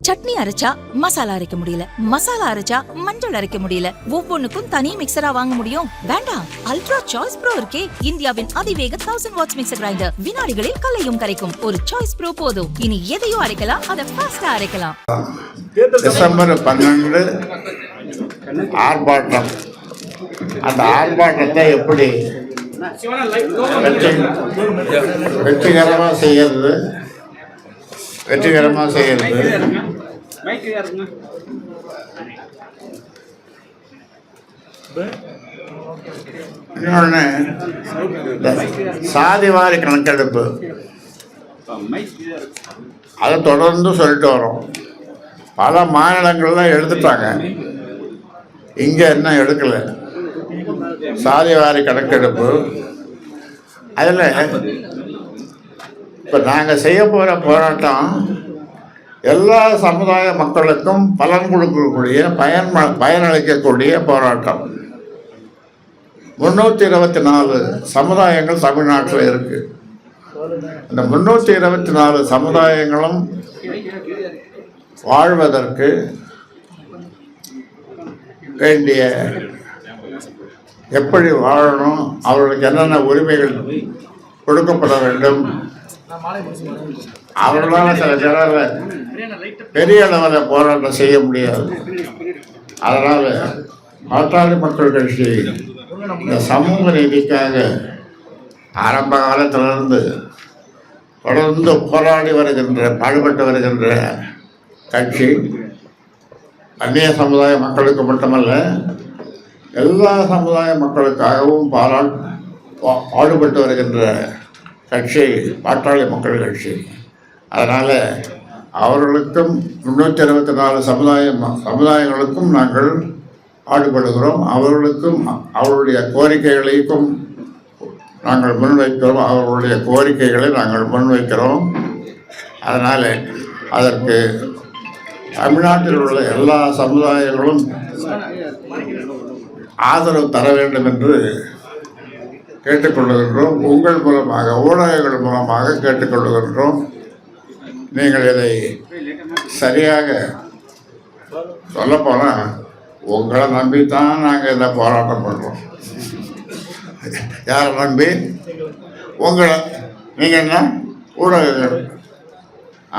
சட்னி அரைச்சா மசாலா அரைக்க முடியல, மசாலா அரைச்சா மஞ்சள் அரைக்க முடியல, ஒவ்வொன்னுக்கும் தனி மிக்சரா வாங்க முடியும்? வேண்டாம், அல்ட்ரா சாய்ஸ் ப்ரோ இருக்கே, இந்தியாவின் அதிவேக 1000 வாட்ஸ் மிக்சர் கிரைண்டர், வினாடிகளில் கல்லையும் கரைக்கும். ஒரு சாய்ஸ் ப்ரோ போதும். இனி எதையும் அரைக்கலாம், அதை ஃபாஸ்டா அரைக்கலாம். டிசம்பர் 12 ஆர்ப்பாட்டம். அந்த ஆர்ப்பாட்டத்தை எப்படி வெற்றிகரமாக செய்யறது இன்னொன்று சாதிவாரி கணக்கெடுப்பு. அதை தொடர்ந்து சொல்லிட்டு வரோம். பல மாநிலங்கள்லாம் எடுத்துட்டாங்க, இங்கே என்ன எடுக்கலை. சாதிவாரி கணக்கெடுப்பு அதில் இப்போ நாங்கள் செய்ய போகிற போராட்டம் எல்லா சமுதாய மக்களுக்கும் பலன் கொடுக்கக்கூடிய பயனளிக்கக்கூடிய போராட்டம். 324 சமுதாயங்கள் தமிழ்நாட்டில் இருக்குது. அந்த 324 சமுதாயங்களும் வாழ்வதற்கு வேண்டிய எப்படி வாழணும், அவர்களுக்கு என்னென்ன உரிமைகள் கொடுக்கப்பட வேண்டும், அவர்களால் சில பேரால் பெரிய அளவில் போராட்டம் செய்ய முடியாது. அதனால் பாட்டாளி மக்கள் கட்சி இந்த சமூக நீதிக்காக ஆரம்ப காலத்திலிருந்து தொடர்ந்து போராடி பாடுபட்டு வருகின்ற கட்சி. அந்நிய சமுதாய மக்களுக்கு மட்டுமல்ல, எல்லா சமுதாய மக்களுக்காகவும் பாடுபட்டு வருகின்ற கட்சி பாட்டாளி மக்கள் கட்சி. அதனால் அவர்களுக்கும் 324 சமுதாயங்களுக்கும் நாங்கள் பாடுபடுகிறோம். அவர்களுக்கும் அவருடைய கோரிக்கைகளையும் நாங்கள் முன்வைக்கிறோம். அவர்களுடைய கோரிக்கைகளை நாங்கள் முன்வைக்கிறோம். அதனால் அதற்கு தமிழ்நாட்டில் உள்ள எல்லா சமுதாயங்களும் ஆதரவு தர வேண்டும் என்று கேட்டுக்கொள்ளுகின்றோம். உங்கள் மூலமாக, ஊடகங்கள் மூலமாக கேட்டுக்கொள்ளுகின்றோம். நீங்கள் இதை சரியாக சொல்லப்போனால் உங்களை நம்பித்தான் நாங்கள் இதை போராட்டம் பண்ணுறோம். யாரை நம்பி? உங்களை. நீங்கள் என்ன ஊடகங்கள்?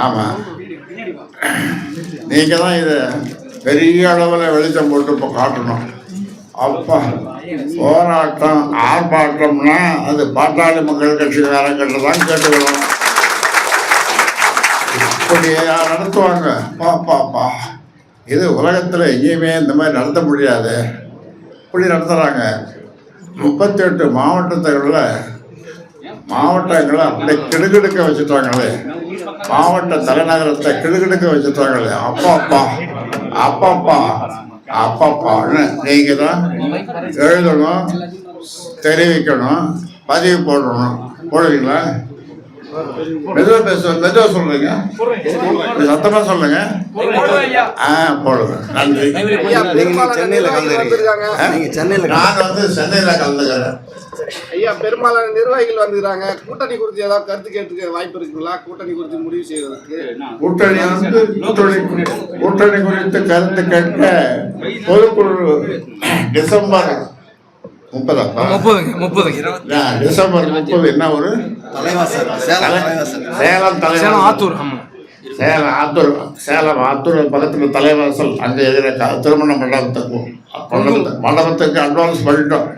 ஆமாம், நீங்கள் தான் இதை பெரிய அளவில் வெளிச்சம் போட்டு இப்போ காட்டணும். அப்பா போராட்டம் ஆர்ப்பாட்டம்னா அது பாட்டாளி மக்கள் கட்சிக்காரங்கிட்ட தான் கேட்டுக்கணும். இப்படி நடத்துவாங்க? பாப்பா, இது உலகத்தில் எங்கேயுமே இந்த மாதிரி நடத்த முடியாது. இப்படி நடத்துகிறாங்க. 38 மாவட்டங்களை அப்படியே கிடுகிடுக்க வச்சுட்டாங்களே. மாவட்ட தலைநகரத்தை கிடுகிடுக்க வச்சுட்டாங்களே. அப்பாப்பான்னு நீங்கள் தான் எழுதணும், தெரிவிக்கணும், பதிவு போடுவீங்களா? மெதுவாக சொல்கிறீங்க, சத்தமாக சொல்லுங்க. போடுங்க. நன்றி. நான் சென்னையில் கலந்துக்கிறேன். ஐயா, பெரும்பாலான நிர்வாகிகள் வந்துக்கிறாங்க. கூட்டணி குறித்து ஏதாவது கருத்து கேட்டுக்க வாய்ப்பு இருக்குங்களா? கூட்டணி குறித்து முடிவு செய்வதற்கு கூட்டணி குறித்து கருத்து கேட்க பொதுக்குழு டிசம்பர் 30 என்ன ஒரு சேலம் ஆத்தூர் பக்கத்தில் தலைவாசல், அங்கே எதிர திருமண மண்டபத்துக்கு அட்வான்ஸ் பண்ணிட்டோம்.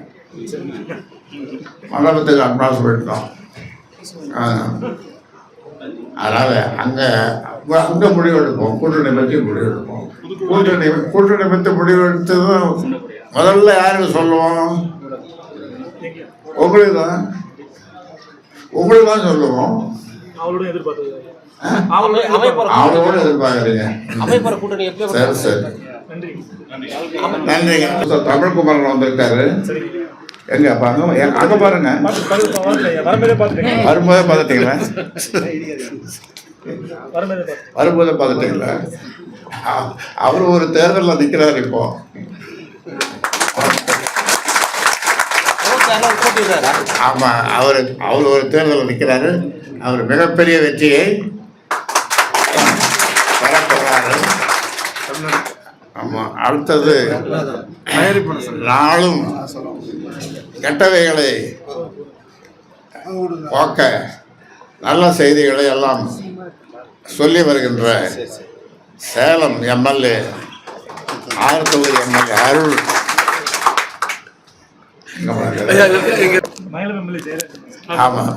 அதனால் அங்கே முடிவெடுப்போம். கூட்டணி பற்றி முடிவெடுப்போம். கூட்டணி பற்றி முடிவெடுத்ததும் முதல்ல யாருக்கு சொல்லுவோம்? உங்களுக்கு தான் சொல்லுவோம். அவளோட எதிர்பார்க்குறீங்க. சரி, நன்றிங்க. தமிழ்குமரன் வந்திருக்காரு. எங்க அங்க பாருங்க. வரும்போதே பார்த்துட்டீங்களா? அவர் ஒரு தேர்தலில் நிற்கிறார். இப்போ ஆமாம், அவர் ஒரு தேர்தலில் நிற்கிறாரு. அவர் மிகப்பெரிய வெற்றியை பெற போகிறாரு. ஆமாம். அடுத்தது நாளும் கெட்டவைகளை போக்க நல்ல செய்திகளை எல்லாம் சொல்லி வருகின்ற சேலம் எம்எல்ஏ ஆயிரத்தொகுதி எம்எல்ஏ அருள் ஆமாம்.